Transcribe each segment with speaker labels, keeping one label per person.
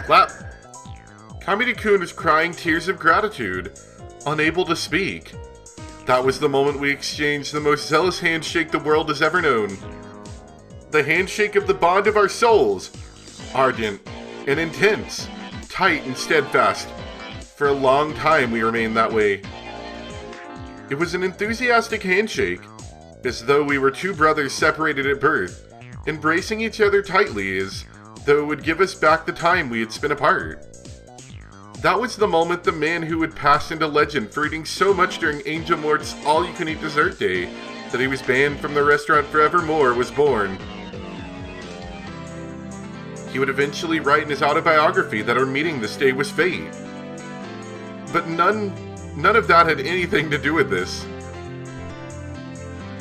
Speaker 1: Clap. Kamita-kun is crying tears of gratitude, unable to speak. That was the moment we exchanged the most zealous handshake the world has ever known. The handshake of the bond of our souls. Ardent and intense, tight and steadfast. For a long time we remained that way. It was an enthusiastic handshake, as though we were two brothers separated at birth, embracing each other tightly as though it would give us back the time we had spent apart. That was the moment the man who had passed into legend for eating so much during Angel Mort's all-you-can-eat dessert day that he was banned from the restaurant forevermore was born. He would eventually write in his autobiography that our meeting this day was fate. But none of that had anything to do with this.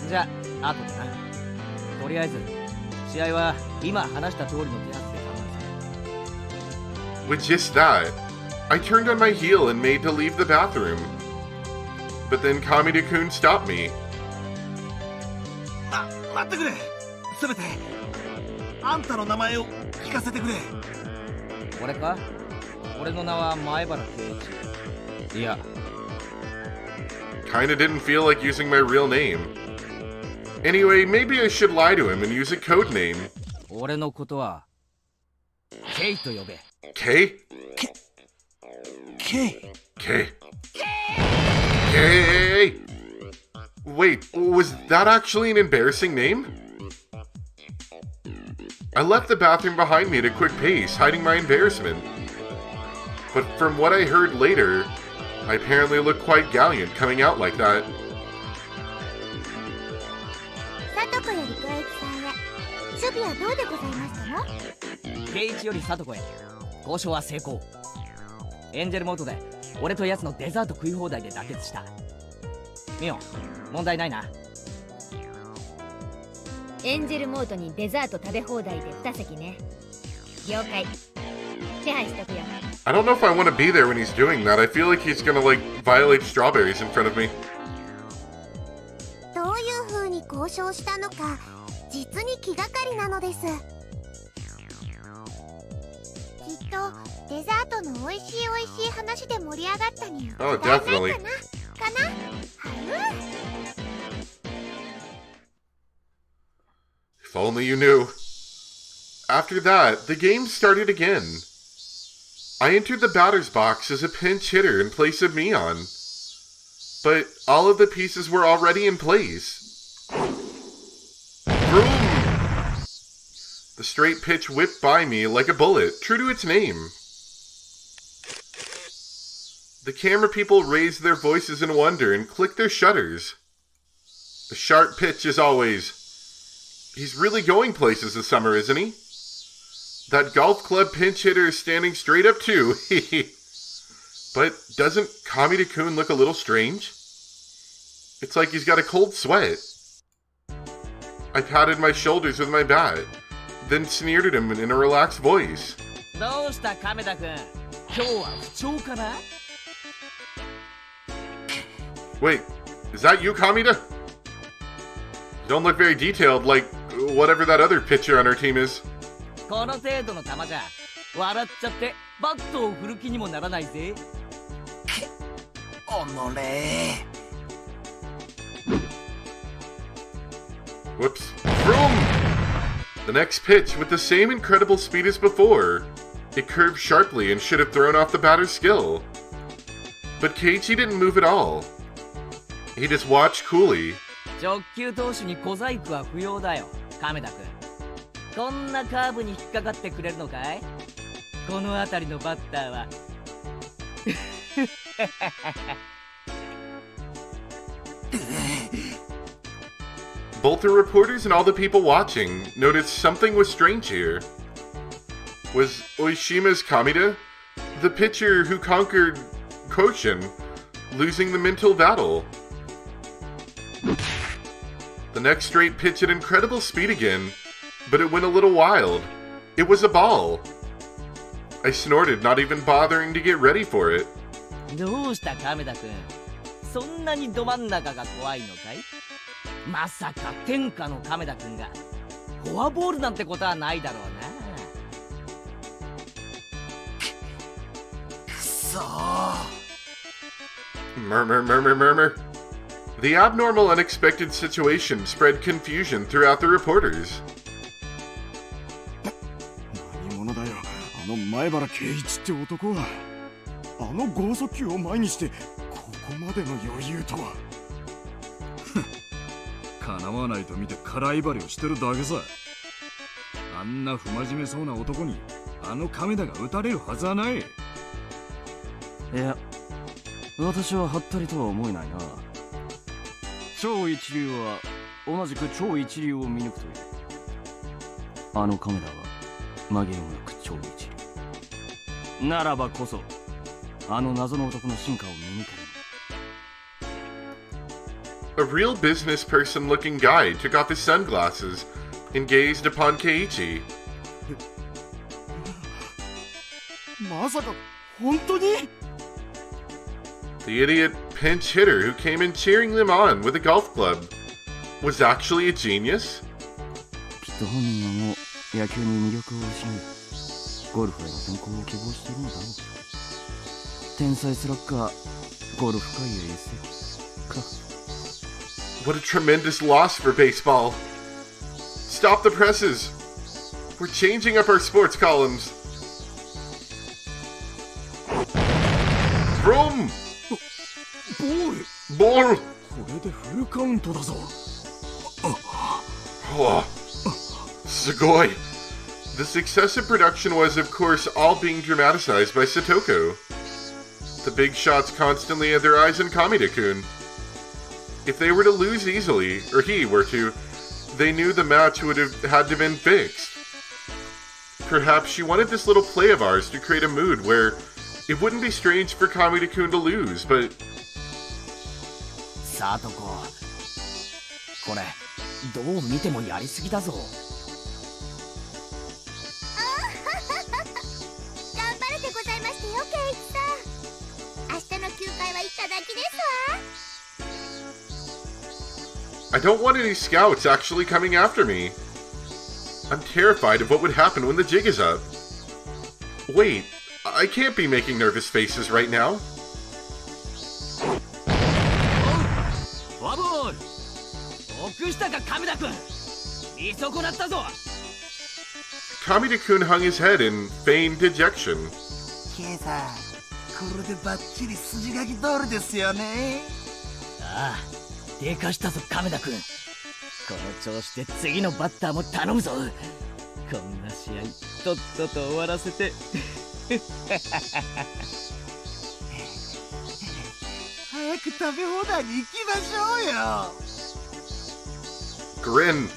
Speaker 2: じゃあ、後でな。とりあえず、試合は今話した通りの手はずで構わない。
Speaker 1: With just that, I turned on my heel and made to leave the bathroom. But then Kamita-kun stopped me.
Speaker 3: 待ってくれ。せめてあんたの名前を聞かせてくれ。
Speaker 2: 俺か？俺の名は前原圭一。いや。
Speaker 1: Kinda didn't feel like using my real name. Anyway, maybe I should lie to him and use a code name.
Speaker 2: 俺のことはケイと呼べ。
Speaker 1: K?
Speaker 3: K?
Speaker 1: K? K? Wait, was that actually an embarrassing name? I left the bathroom behind me at a quick pace, hiding my embarrassment. But from what I heard later, I apparently looked quite gallant coming out like that.
Speaker 4: さとこより圭一さんへ。守備はどうでございましたの？
Speaker 2: 圭一よりさとこへ。交渉は成功。エンジェルモードで俺と奴のデザート食い放題で妥結した。ミオ、問題ないな。
Speaker 4: エンジェルモードにデザート食べ放題で2席ね。了解。手配しとくよ。
Speaker 1: I don't know if I want to be there when he's doing that. I feel like he's gonna, like, violate strawberries in front of me.
Speaker 4: どういう風に交渉したのか、実に気がかりなのです。きっとデザートの美味しい話で盛り上がったに違いないかな。
Speaker 1: Oh, definitely.
Speaker 4: かな？If
Speaker 1: only you knew. After that, the game started again. I entered the batter's box as a pinch hitter in place of Mion. But all of the pieces were already in place. Vroom! The straight pitch whipped by me like a bullet, true to its name. The camera people raised their voices in wonder and clicked their shutters. A sharp pitch as always. He's really going places this summer, isn't he? That golf club pinch hitter is standing straight up too. But doesn't Kamita-kun look a little strange? It's like he's got a cold sweat. I patted my shoulders with my bat, then sneered at him in a relaxed voice.
Speaker 2: どうした亀田君？今日は不調かな？
Speaker 1: Wait, is that you, Kamita? You don't look very detailed, like whatever that other pitcher on our team is.
Speaker 2: この程度の球じゃ笑っちゃってバットを振る気にもならないぜ。
Speaker 3: おのれ。
Speaker 1: Whoops. Vroom! The next pitch with the same incredible speed as before. It curved sharply and should have thrown off the batter's skill. But Keiichi didn't move at all. He just watched coolly.
Speaker 2: 直球投手に小細工は不要だよ、亀田君。こんなカーブに引っかかってくれるのかい？この辺りのバッターは。
Speaker 1: Both the reporters and all the people watching noticed something was strange here. Was Oishima's Kamita, the pitcher who conquered Koshin, losing the mental battle? The next straight pitch at incredible speed again, but it went a little wild. It was a ball. I snorted, not even bothering to get ready for it.
Speaker 2: どうした亀田君？そんなにど真ん中が怖いのかい？まさか天下の亀田君がフォアボールなんてことはないだろうな。
Speaker 1: Murmur, murmur, murmur. The abnormal, unexpected situation spread confusion throughout the reporters.
Speaker 3: 何者だよ、あの前原圭一って男は。あの剛速球を前にしてここまでの余裕とは。叶わないと見て空威張りをしてるだけさ。あんな不真面目そうな男にあの亀田が撃たれるはずはない。いや、私ははったりとは思えないな。超一流は同じく超一流を見抜くという。あの亀田は紛れもなく超一流ならばこそ、あの謎の男の進化を見抜ける。
Speaker 1: A real business person looking guy took off his sunglasses and gazed upon Keiichi.
Speaker 3: まさか本当に？
Speaker 1: The idiot pinch hitter who came in cheering them on with a golf club was actually a genius?
Speaker 3: きっと本人はもう野球に魅力を失い、ゴルフへの転向を希望しているのだろう。天才スラッガー、ゴルフ界へ移籍か。
Speaker 1: What a tremendous loss for baseball. Stop the presses. We're changing up our sports columns. Vroom!
Speaker 3: ボール。
Speaker 1: Ball!
Speaker 3: これでフルカウントだぞ。
Speaker 1: Oh, sugoi. This excessive production was, of course, all being dramatized by Satoko. The big shots constantly had their eyes on Kamida-kun. If they were to lose easily, or he were to, they knew the match would have had to have been fixed. Perhaps she wanted this little play of ours to create a mood where it wouldn't be strange for Kamida-kun to lose, but...
Speaker 2: さとこ、これどう見てもやりすぎだぞ。
Speaker 4: 頑張れてございましたよ、ケイチさん。明日の休会はいただきですわ。
Speaker 1: I don't want any scouts actually coming after me. I'm terrified of what would happen when the jig is up. Wait, I can't be making nervous faces right now.
Speaker 2: フォアボール。臆したか亀田君。見損なったぞ。
Speaker 1: Kamida-kun hung his head in feigned dejection.
Speaker 3: ケイさん、これでバッチリ筋書き通りですよね。
Speaker 2: ああ。でかしたぞ亀田君。この調子で次のバッターも頼むぞ。こんな試合とっとと終わらせて。
Speaker 3: 早く食べ放題に行きましょうよ。
Speaker 1: Grin.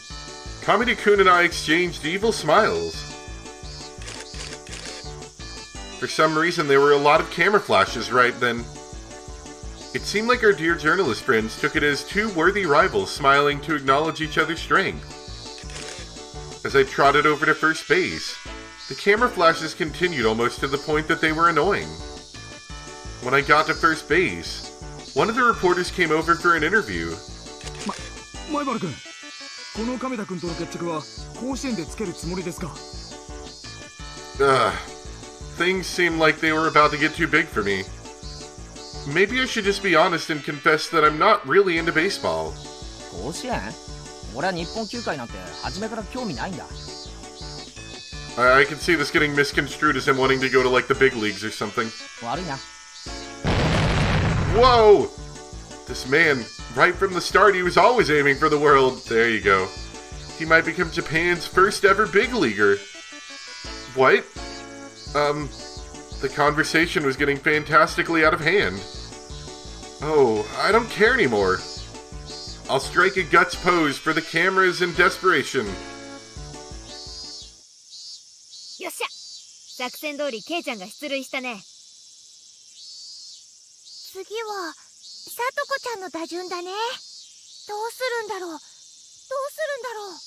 Speaker 1: Kamida-kun and I exchanged evil smiles. For some reason, there were a lot of camera flashes right then. It seemed like our dear journalist friends took it as two worthy rivals smiling to acknowledge each other's strength. As I trotted over to first base, the camera flashes continued almost to the point that they were annoying. When I got to first base, one of the reporters came over for an interview.
Speaker 3: 前原君、この亀田君との決着は甲子園でつけるつもりですか？
Speaker 1: Things seemed like they were about to get too big for me. Maybe I should just be honest and confess that I'm not really into baseball.
Speaker 2: 甲子園？俺は日本球界なんて初めから興味ないんだ。
Speaker 1: I can see this getting misconstrued as him wanting to go to like the big leagues or something.
Speaker 2: 悪いな。
Speaker 1: Whoa! This man, right from the start, he was always aiming for the world. There you go. He might become Japan's first ever big leaguer. What? The conversation was getting fantastically out of hand. Oh, I don't care anymore. I'll strike a guts pose for the cameras in desperation.
Speaker 4: よっしゃ、作戦通りケイちゃんが出塁したね。次はさとこちゃんの打順だね。どうするんだろう、どうするんだろう。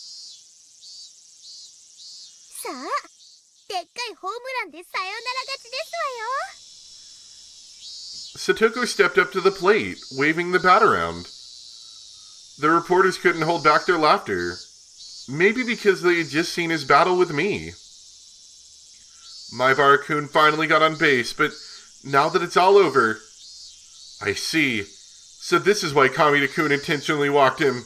Speaker 4: さあ、でっかいホームランでサヨナラ勝ちですわよ。
Speaker 1: Satoko stepped up to the plate, waving the bat around. The reporters couldn't hold back their laughter. Maybe because they had just seen his battle with me. Maibara-kun finally got on base, but Now that it's all over. I see. So this is why Kamita-kun intentionally walked him.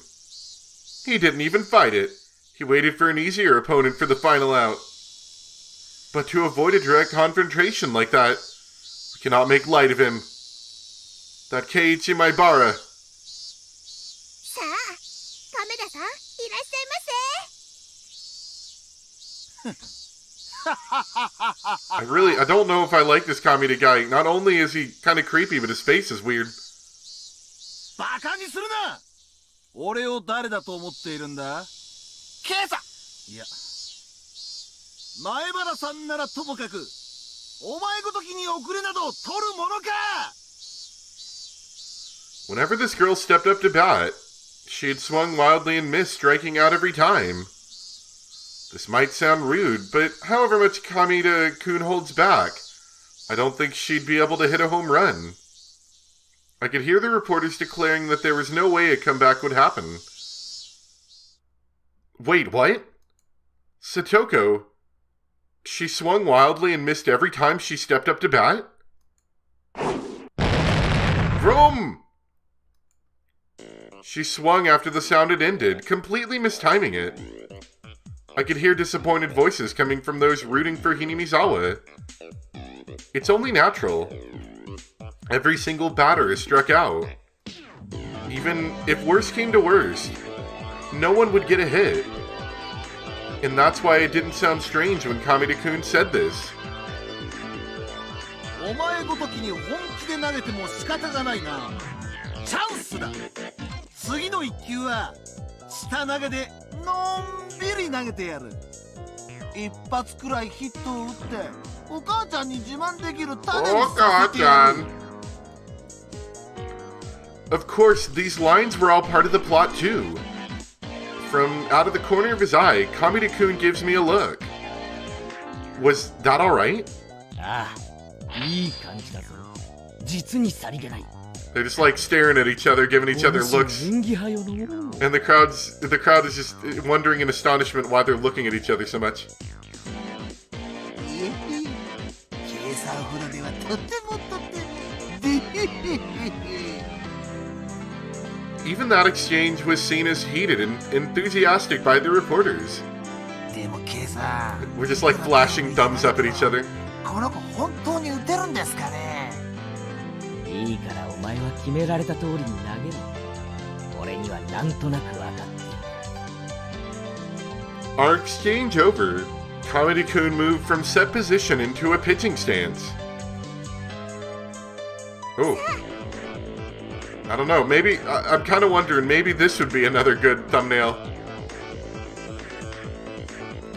Speaker 1: He didn't even fight it. He waited for an easier opponent for the final out. But to avoid a direct confrontation like that, we cannot make light of him. That Keiichi Maibara.
Speaker 4: さあ、亀田さん、いらっしゃいませ。
Speaker 1: I don't know if I like this Kamita guy. Not only is he kind of creepy, but his face is weird.
Speaker 3: バカにするな。俺を誰だと思っているんだ？ケイさん。いや、前原さんならともかく、お前ごときに遅れなど取るものか。
Speaker 1: Whenever this girl stepped up to bat, she had swung wildly and missed, striking out every time. This might sound rude, but however much Kamita-kun holds back, I don't think she'd be able to hit a home run. I could hear the reporters declaring that there was no way a comeback would happen. Wait, what? Satoko? She swung wildly and missed every time she stepped up to bat? Vroom! She swung after the sound had ended, completely mistiming it. I could hear disappointed voices coming from those rooting for Hinamizawa. It's only natural. Every single batter is struck out. Even if worst came to worst, no one would get a hit. And that's why it didn't sound strange when Kamita-kun said this.
Speaker 3: お前ごときに本気で投げても仕方がないな。チャンスだ。次の一球は下投げでのんびり投げてやる。一発くらいヒットを打ってお母ちゃんに自慢できる種にさせてやる。
Speaker 1: Of course, these lines were all part of the plot too. From out of the corner of his eye, Kamita-kun gives me a look. Was that alright?
Speaker 2: ああ、いい感じだぞ。実にさりげない。
Speaker 1: They're just like staring at each other, giving each other looks. And the crowd is just wondering in astonishment why they're looking at each other so much. Even that exchange was seen as heated and enthusiastic by the reporters. We're just like flashing thumbs up at each other.
Speaker 2: いいからお前は決められた通りに投げろ。俺にはなんとなく分かっている。
Speaker 1: Our exchange over, Kamita-kun moved from set position into a pitching stance. Oh. I don't know, maybe, I'm kind of wondering, maybe this would be another good thumbnail.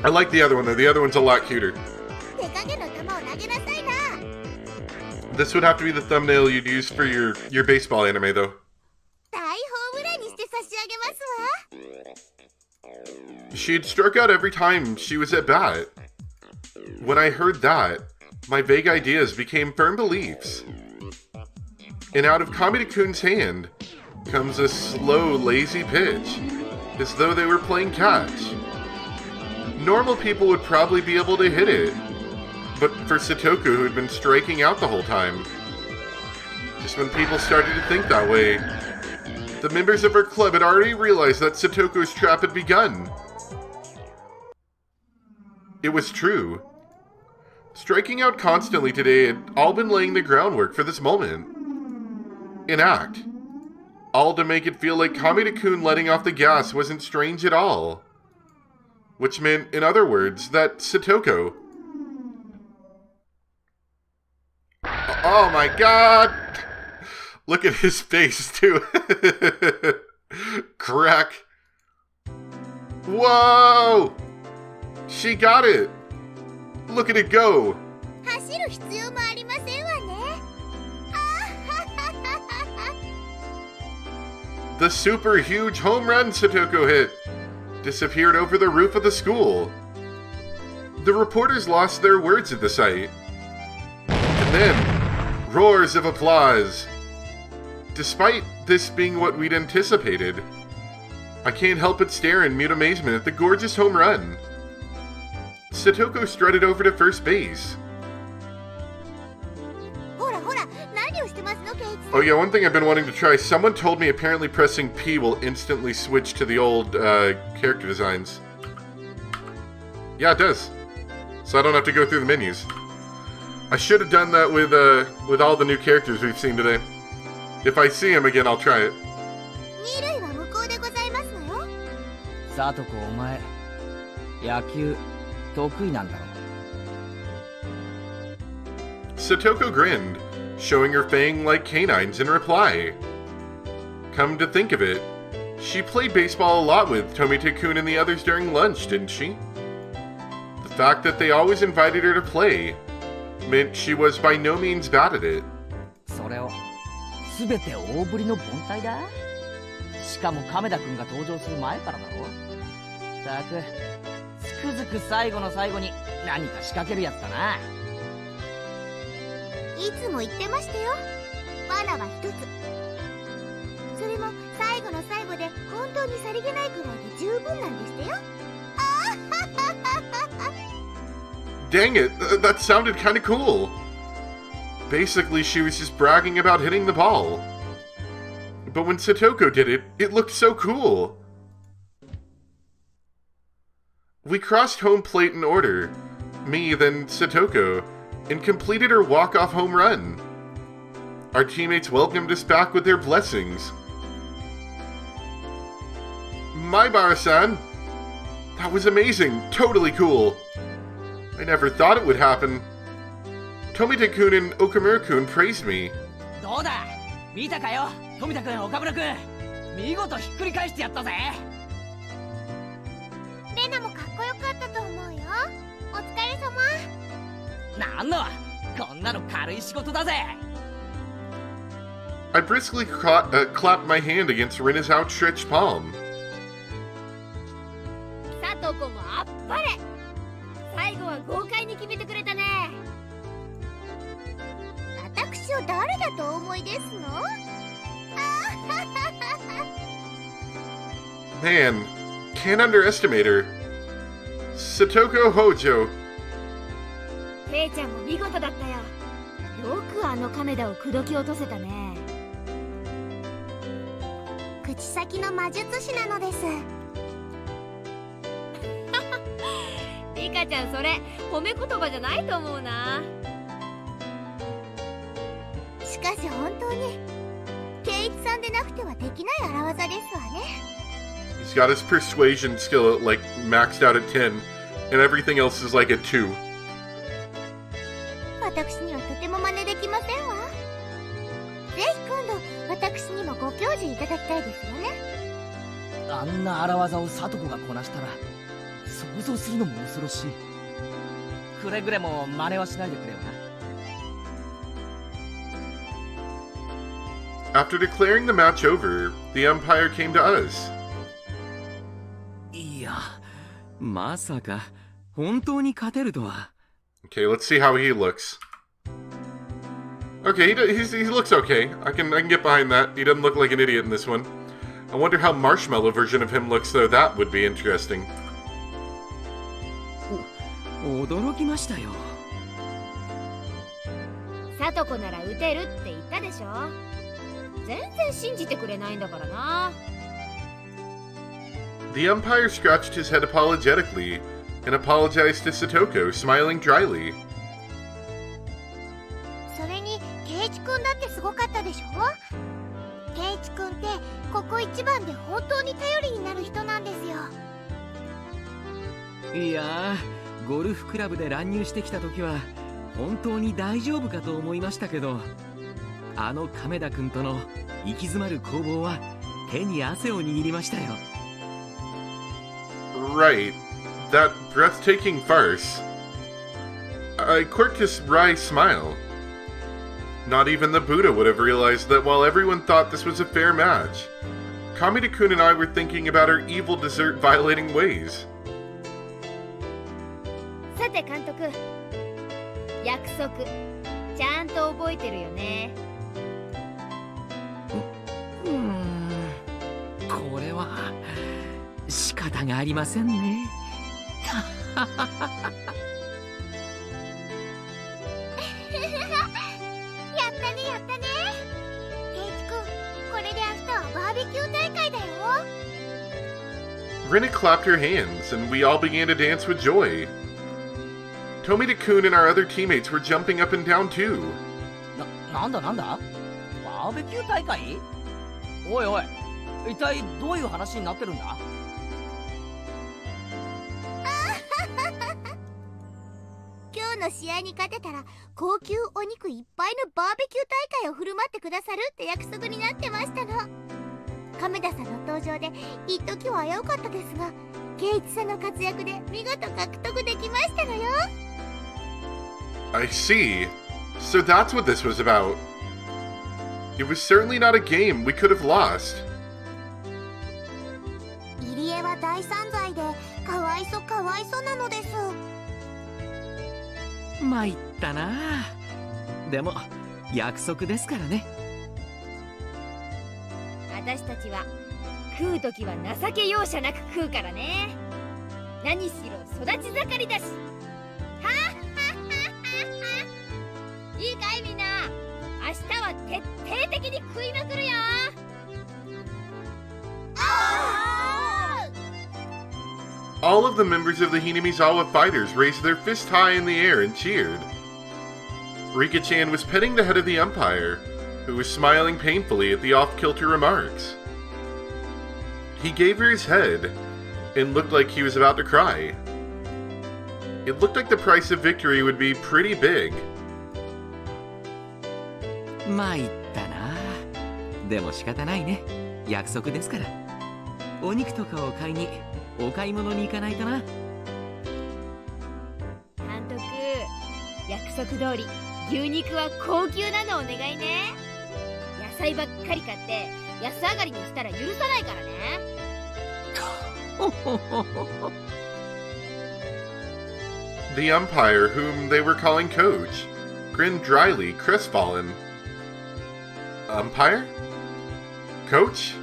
Speaker 1: I like the other one though, the other one's a lot cuter. This would have to be the thumbnail you'd use for your baseball anime though. She had struck out every time she was at bat. When I heard that, my vague ideas became firm beliefs. And out of Kamita-kun's hand comes a slow, lazy pitch, as though they were playing catch. Normal people would probably be able to hit it, but for Satoko, who had been striking out the whole time, just when people started to think that way, the members of her club had already realized that Satoko's trap had begun. It was true. Striking out constantly today had all been laying the groundwork for this moment. An act. All to make it feel like Kamita-kun letting off the gas wasn't strange at all. Which meant, in other words, that Satoko... Oh my god! Look at his face, too. Crack. Whoa! She got it! Look at it go! The super huge home run Satoko hit disappeared over the roof of the school. The reporters lost their words at the sight. And then, roars of applause. Despite this being what we'd anticipated, I can't help but stare in mute amazement at the gorgeous home run. Satoko strutted over to first base. Oh yeah, one thing I've been wanting to try. Someone told me apparently pressing P will instantly switch to the old character designs. Yeah, it does. So I don't have to go through the menus. I should have done that with all the new characters we've seen today. If I see him again, I'll try it.
Speaker 4: 二塁は向こうでございますのよ。
Speaker 2: サトコ、お前野球得意なんだろ。
Speaker 1: Satoko grinned, showing her fang-like canines in reply. Come to think of it, she played baseball a lot with Tomite-kun and the others during lunch, didn't she? The fact that they always invited her to play meant she was by no means bad at it.
Speaker 2: それを全て大振りの凡退だ。しかも亀田君が登場する前からだろ。たくつくづく最後の最後に何か仕掛けるやつだな。
Speaker 4: いつも言ってましたよ。罠は一つ。それも最後の最後で本当にさりげないくらいで十分なんでしたよ。
Speaker 1: Dang it, that sounded kinda cool. Basically, she was just bragging about hitting the ball. But when Satoko did it, it looked so cool. We crossed home plate in order, me, then Satoko, and completed her walk-off home run. Our teammates welcomed us back with their blessings. Maibara-san! That was amazing, totally cool. I never thought it would happen. Tomite-kun and Okamura-kun praised me.
Speaker 2: どうだ見たかよ富田君、岡村君。見事ひっくり返してやったぜ。
Speaker 4: レナもかっこよかったと思うよ。お疲れ様。
Speaker 2: なんのこんなの軽い仕事だぜ。
Speaker 1: I briskly clapped my hand against Rena's outstretched palm.
Speaker 4: 佐藤君もあっぱれ。最後は豪快に決めてくれたね。私を誰だとお思いですの？
Speaker 1: Man, can't underestimate her. Satoko Hojo.
Speaker 4: ケイちゃんも見事だったよ。よくあの亀田を口説き落とせたね。口先の魔術師なのです。リカちゃん、それ褒め言葉じゃないと思うな。しかし本当にケイイチさんでなくてはできない荒技ですわね。
Speaker 1: He's got his persuasion skill at, like maxed out at 10, and everything else is like at 2.
Speaker 4: 私にはとても真似できませんわ。ぜひ今度私にもご教授いただきたいですよね。
Speaker 2: あんな荒技をサトコがこなしたら想像するのも恐ろしい。くれぐれも真似はしないでくれよな。
Speaker 1: After declaring the match over, the umpire came to us.
Speaker 3: いや、まさか本当に勝てるとは。
Speaker 1: Okay, let's see how he looks. Okay, he looks okay. I can get behind that. He doesn't look like an idiot in this one. I wonder how Marshmallow version of him looks, though. That would be interesting.
Speaker 3: 驚きましたよ。
Speaker 4: サトコなら打てるって言ったでしょ。全然信じてくれないんだからな。
Speaker 1: The umpire scratched his head apologetically and apologized to Satoko, smiling dryly.
Speaker 4: それにケイチ君だってすごかったでしょ。ケイチ君ってここ一番で本当に頼りになる人なんですよ。
Speaker 3: いやー、ゴルフクラブで乱入してきた時は本当に大丈夫かと思いましたけど、あの亀田君との行き詰まる攻防は手に汗を握りましたよ。
Speaker 1: Right. That breathtaking farce. I quirked his wry smile. Not even the Buddha would have realized that while everyone thought this was a fair match, Kamita-kun and I were thinking about her evil dessert-violating ways.
Speaker 4: さて監督、約束ちゃんと覚えてるよね。
Speaker 3: これは仕方がありませんね。
Speaker 4: やったねやったね。バーベキュー大会だよ。
Speaker 1: Rinna clapped her hands, and we all began to dance with joy. Tomita-kun and our other teammates were jumping up and down too.
Speaker 2: なんだバーベキュー大会？おいおい、一体どういう話になってるんだ？
Speaker 4: 今日の試合に勝てたら高級お肉いっぱいのバーベキュー大会を振る舞ってくださるって約束になってましたの。亀田さんの登場で一時は危うかったですが、圭一さんの活躍で見事獲得できましたのよ。
Speaker 1: I see. So that's what this was about. It was certainly not a game we could have lost.
Speaker 4: 入江は大散罪でかわいそなのです。
Speaker 5: 参ったな。でも約束ですからね。
Speaker 6: 私たちは食うときは情け容赦なく食うからね。何しろ育ち盛りだし。はっはっはっは。いいかいみんな、明日は徹底的に食いまくるよ。
Speaker 1: All of the members of the Hinamizawa fighters raised their fist high in the air and cheered. Rika-chan was petting the head of the umpire, who was smiling painfully at the off-kilter remarks. He gave her his head, and looked like he was about to cry. It looked like the price of victory would be pretty big.
Speaker 5: 参ったな。でも仕方ないね。約束ですから。お肉とかを買いにお買い物に行かないとな。
Speaker 6: 監督、約束通り牛肉は高級なのお願いね。野菜ばっかり買って安上がりにしたら許さないからね。
Speaker 1: The umpire, whom they were calling Coach, grinned dryly, crestfallen. Umpire? Coach?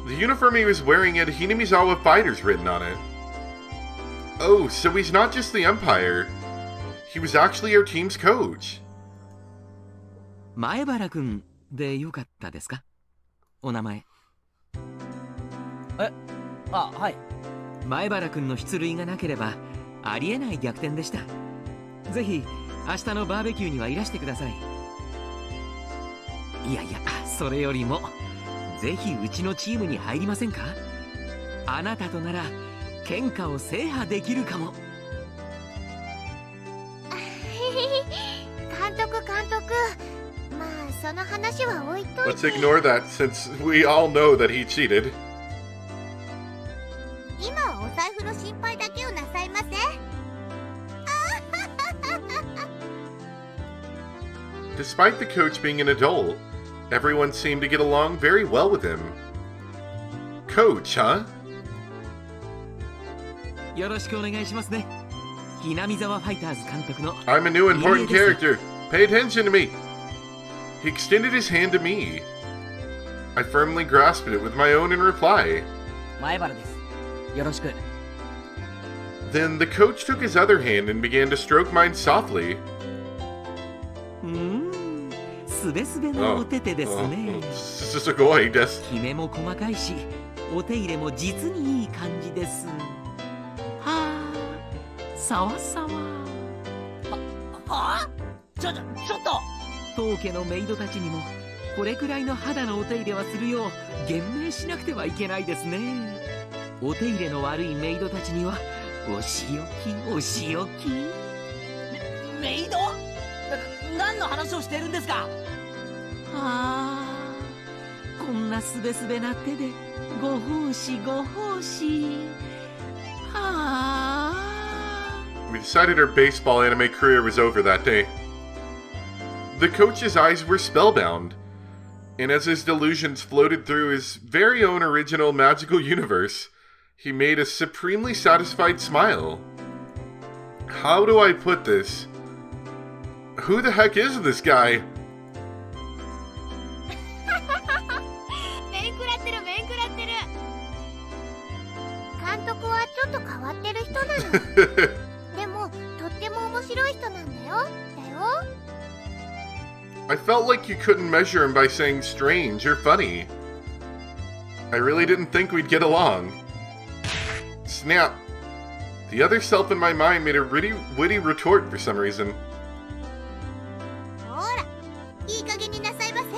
Speaker 1: The uniform he was wearing had Hinamizawa Fighters written on it. Oh, so he's not just the umpire. He was actually our team's coach.
Speaker 5: 前原くんでよかったですか？お名前。
Speaker 2: あ、はい。
Speaker 5: 前原くんの出塁がなければありえない逆転でした。ぜひ明日のバーベキューにはいらしてください。いやいや、それよりもぜひうちのチームに入りませんか？あなたとなら喧嘩を制覇できるかも。
Speaker 4: 監督、まあその話は置いとい
Speaker 1: Let's
Speaker 4: て。
Speaker 1: ignore that since we all know that he cheated.
Speaker 4: 今はお財布の心配だけをなさいませ。
Speaker 1: Despite the coach being an adult, everyone seemed to get along very well with him. Coach, huh?
Speaker 5: よろしくお願いしますね。ひなみざわファイターズ監督の
Speaker 1: I'm a new important
Speaker 5: いいえです。
Speaker 1: character. Pay attention to me. He extended his hand to me. I firmly grasped it with my own in reply.
Speaker 2: 前原です。よろしく。
Speaker 1: Then the coach took his other hand and began to stroke mine softly.
Speaker 5: すべすべのお手手ですね。
Speaker 1: すごいです。
Speaker 5: きめも細かいし、お手入れも実にいい感じです。はあ、さわさわ。
Speaker 2: はあ？ちょっと
Speaker 5: 当家のメイドたちにもこれくらいの肌のお手入れはするよう厳命しなくてはいけないですね。お手入れの悪いメイドたちにはお仕置き。
Speaker 2: メイド？何の話をしてるんですか？
Speaker 5: ああ、こんなすべすべな手でご奉仕。はあ。
Speaker 1: We decided our baseball anime career was over that day. The coach's eyes were spellbound, and as his delusions floated through his very own original magical universe, he made a supremely satisfied smile. How do I put this? Who the heck is this guy?
Speaker 6: 面食らってる。
Speaker 4: 監督はちょっと変わってる人なの。でもとっても面白い人なんだよ。
Speaker 1: I felt like you couldn't measure him by saying strange or funny. I really didn't think we'd get along. Snap. The other self in my mind made a witty retort for some reason.
Speaker 4: ほら、いい加減になさいませ。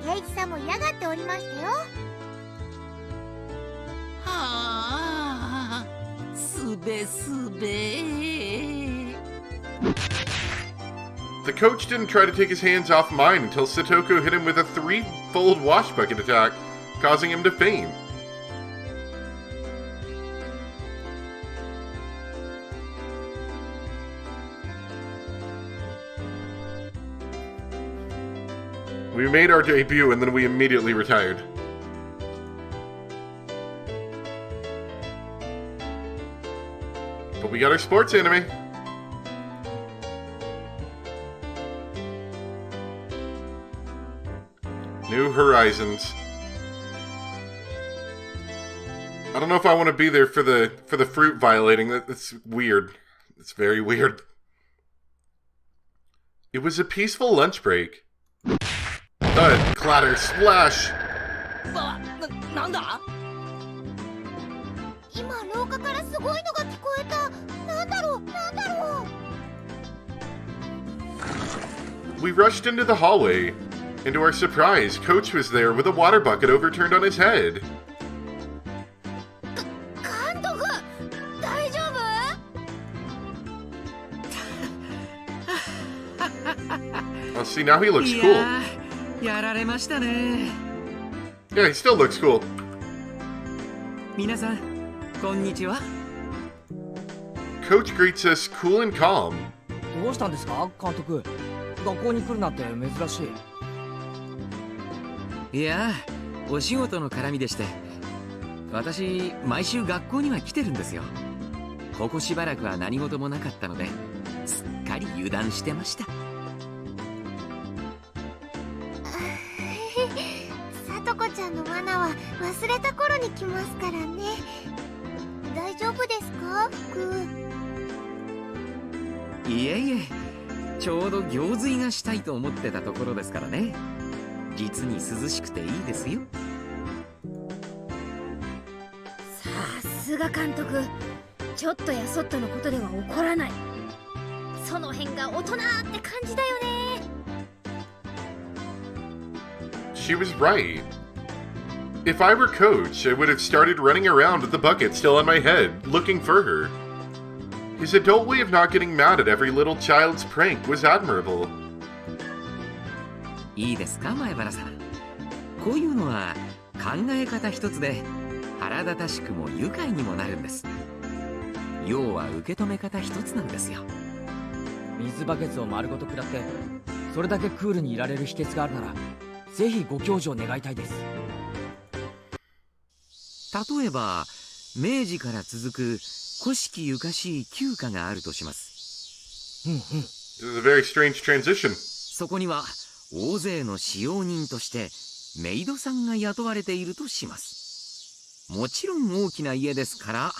Speaker 4: ケイチさんも嫌がっておりましたよ。
Speaker 5: はあ、すべすべ。
Speaker 1: The coach didn't try to take his hands off mine until Satoko hit him with a 3-fold wash bucket attack, causing him to faint. We made our debut and then we immediately retired. But we got our sports anime. New Horizons. I don't know if I want to be there for the fruit violating. That's weird. It's very weird. It was a peaceful lunch break. Thud, clatter, splash.
Speaker 2: なんだ？
Speaker 4: 今廊下からすごいのが聞こえた。なんだろう、なんだろう。
Speaker 1: We rushed into the hallway. And to our surprise, Coach was there with a water bucket overturned on his head.
Speaker 4: 監督、大丈夫？
Speaker 1: Oh, see, now he looks
Speaker 5: い
Speaker 1: cool.
Speaker 5: やー、やられましたね。
Speaker 1: Yeah, he still looks cool.
Speaker 5: 皆さん、こんにちは。
Speaker 1: Coach greets us cool and calm.
Speaker 2: どうしたんですか、監督？学校に来るなんて珍しい。
Speaker 5: いやー、お仕事の絡みでして、私毎週学校には来てるんですよ。ここしばらくは何事もなかったので、すっかり油断してました。
Speaker 4: さとこちゃんの罠は忘れた頃に来ますからね。大丈夫ですか、服？
Speaker 5: いえいえ、ちょうど行水がしたいと思ってたところですからね。実に涼しくていいですよ。
Speaker 6: さすが監督、ちょっとやそっとのことでは起こらない。その辺が大人って感じだよね。
Speaker 1: She was right. If I were Coach, I would have started running around with the bucket still on my head, looking for her. His adult way of not getting mad at every little child's prank was admirable.
Speaker 5: いいですか、前原さん。こういうのは考え方一つで腹立たしくも愉快にもなるんです。要は受け止め方一つなんですよ。
Speaker 2: 水バケツを丸ごと食らって、それだけクールにいられる秘訣があるなら、ぜひご教授を願いたいです。
Speaker 5: 例えば明治から続く古式ゆかしい旧家があるとします。
Speaker 1: This is a very strange transition.
Speaker 5: そこには大勢の使用人としてメイドさんが雇われているとします。もちろん大きな家ですから、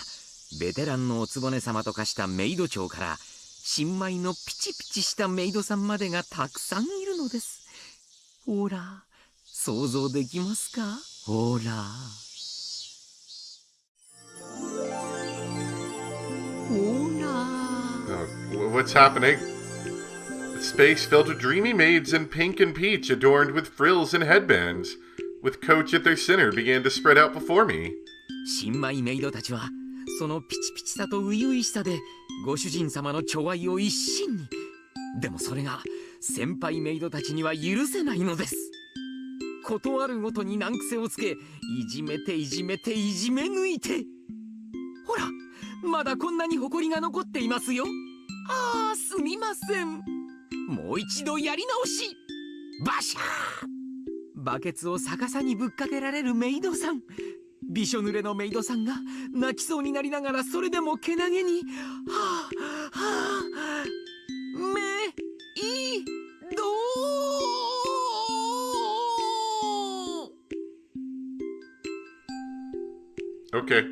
Speaker 5: ベテランのおつぼね様と化したメイド長から新米のピチピチしたメイドさんまでがたくさんいるのです。ほら、想像できますか？ほら。
Speaker 1: What's happening? The space filled with dreamy maids in pink and peach adorned with frills and headbands, with Coach at their center began to spread out before me.
Speaker 5: 新米メイドたちはそのピチピチさと初々しさでご主人様の寵愛を一身に。でもそれが先輩メイドたちには許せないのです。ことあるごとに難癖をつけ、いじめていじめていじめ抜いて、ほら、まだこんなに埃が残っていますよ。ああ、すみません。もう一度やり直し。バシャー。バケツを逆さにぶっかけられるメイドさん。びしょ濡れのメイドさんが泣きそうになりながら、それでもけなげに、はあはあ、メイド
Speaker 1: ー。Okay.
Speaker 4: な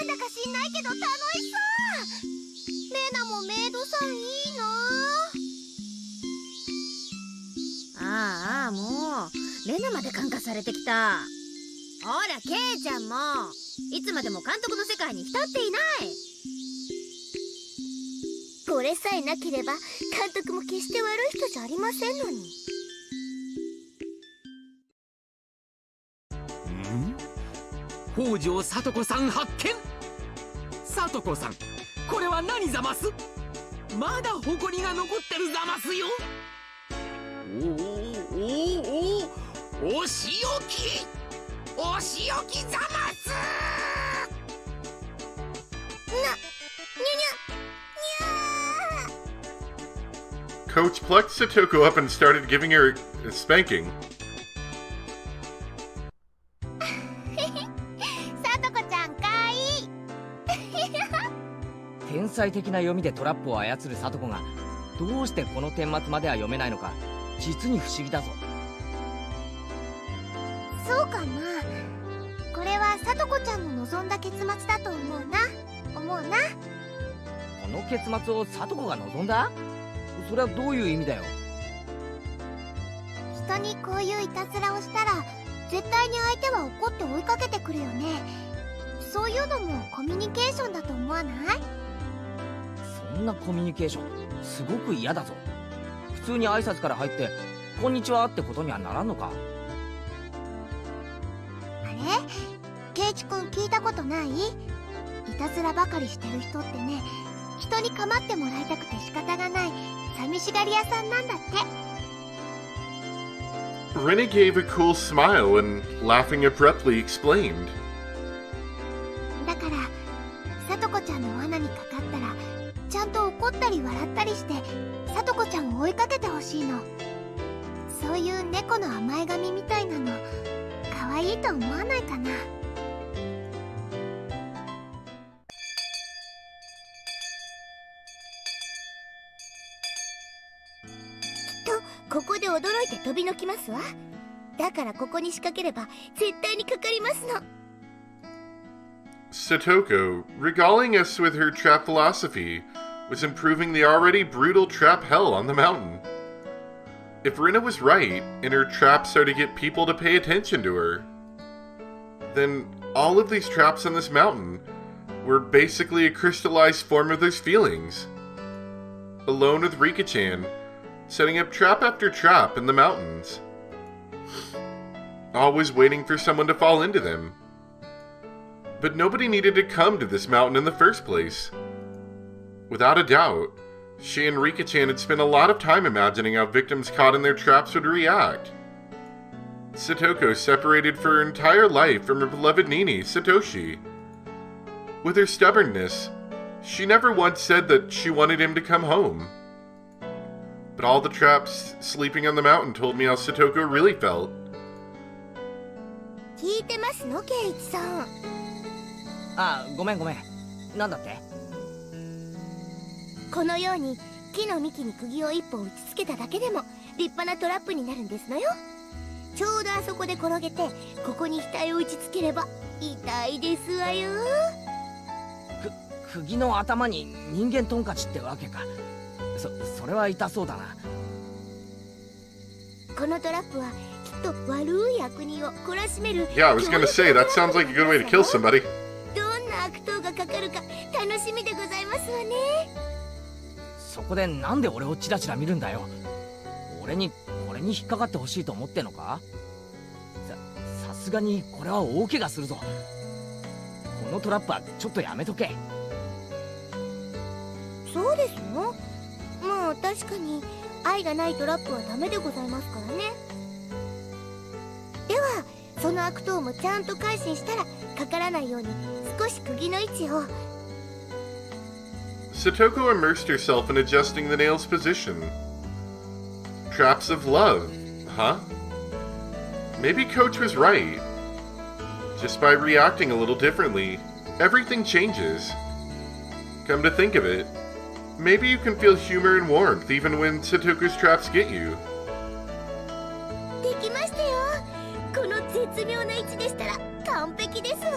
Speaker 4: んだか知んないけど楽しそう。レナもメイドさ
Speaker 6: レナまで感化されてきた。ほらケイちゃんもいつまでも監督の世界に浸っていない。
Speaker 4: これさえなければ監督も決して悪い人じゃありませんのに。
Speaker 5: 北条聡子さん発見。聡子さん、これは何ざます？まだ埃が残ってるざますよ。お仕置きざます
Speaker 1: Coach plucked Satoko up and started giving her a spanking.
Speaker 4: さとこちゃんかいい。
Speaker 2: 天才的な読みでトラップを操る聡子がどうしてこの顛末までは読めないのか実に不思議だぞ。
Speaker 4: そうかな。これはさとこちゃんの望んだ結末だと思うな。
Speaker 2: この結末を聡子が望んだ？それはどういう意味だよ。
Speaker 4: 人にこういういたずらをしたら絶対に相手は怒って追いかけてくるよね。そういうのもコミュニケーションだと思わない？
Speaker 2: そんなコミュニケーションすごく嫌だぞ。普通に挨拶から入ってこんにちはってことにはならんのか？
Speaker 4: あれ、ケイチ君聞いたことない？いたずらばかりしてる人ってね、人に構ってもらいたくて仕方がない寂しがり屋さんなんだって。
Speaker 1: Rena gave a cool smile and, laughing abruptly, explained.
Speaker 4: だからさとこちゃんの罠にかかったらちゃんと怒ったり笑ったりしてさとこちゃんを追いかけてほしいの。そういう猫の甘え髪みたいなの可愛いと思わないかな。ここで驚いて飛びのきますわ。だからここに仕掛ければ絶対にかかりますの。
Speaker 1: Satoko, regaling us with her trap philosophy, was improving the already brutal trap hell on the mountain. If Rena was right, and her traps are to get people to pay attention to her, then all of these traps on this mountain were basically a crystallized form of those feelings. Alone with Rika-chan, setting up trap after trap in the mountains. Always waiting for someone to fall into them. But nobody needed to come to this mountain in the first place. Without a doubt, she and Rika-chan had spent a lot of time imagining how victims caught in their traps would react. Satoko separated for her entire life from her beloved Nini, Satoshi. With her stubbornness, she never once said that she wanted him to come home. But all the traps sleeping on the mountain told me how Satoko really felt.
Speaker 4: 聞いてますのケイチさん。
Speaker 2: あ、ごめん。なんだって？
Speaker 4: このように木の幹に釘を一本打ちつけただけでも立派なトラップになるんですのよ。ちょうどあそこで転げてここに額を打ちつければ痛いですわよ。
Speaker 2: 釘の頭に人間トンカチってわけか。それは痛そうだな。
Speaker 4: このトラップはきっと悪い悪人を懲らしめる。
Speaker 1: Yeah, I was gonna say, that sounds like a good way to kill somebody.
Speaker 4: どんな悪党がかかるか楽しみでございますわね。
Speaker 2: そこでなんで俺をチラチラ見るんだよ。これに引っかかってほしいと思ってんのか？さすがにこれは大怪我するぞ。このトラップはちょっとやめとけ。
Speaker 4: そうですよ。まあ確かに愛がないトラップはダメでございますからね。ではその悪党もちゃんと改心したらかからないように少し釘の位置を。
Speaker 1: Satoko immersed herself in adjusting the nail's position. Traps of love, huh? Maybe Coach was right. Just by reacting a little differently, everything changes. Come to think of it, maybe you can feel humor and warmth even when Satoku's traps get you.
Speaker 4: できましたよ。この絶妙な位置でしたら完璧ですわ。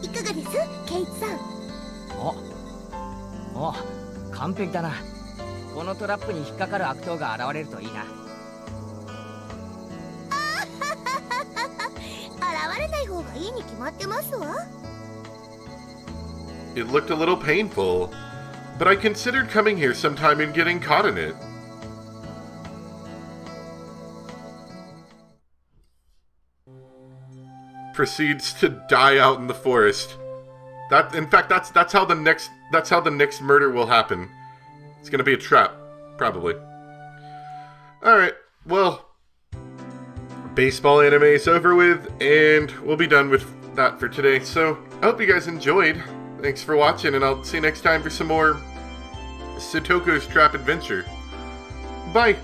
Speaker 4: いかがですケイチさん？
Speaker 2: お完璧だな。このトラップに引っかかる悪党が現れるといいな。
Speaker 4: あない方がいいに決まってますわ。
Speaker 1: It looked a little painful, but I considered coming here sometime and getting caught in it. Proceeds to die out in the forest. In fact, that's how the next murder will happen. It's gonna be a trap, probably. Alright, well, baseball anime is over with, and we'll be done with that for today. So, I hope you guys enjoyed. Thanks for watching, and I'll see you next time for some more Satoko's Trap Adventure. Bye!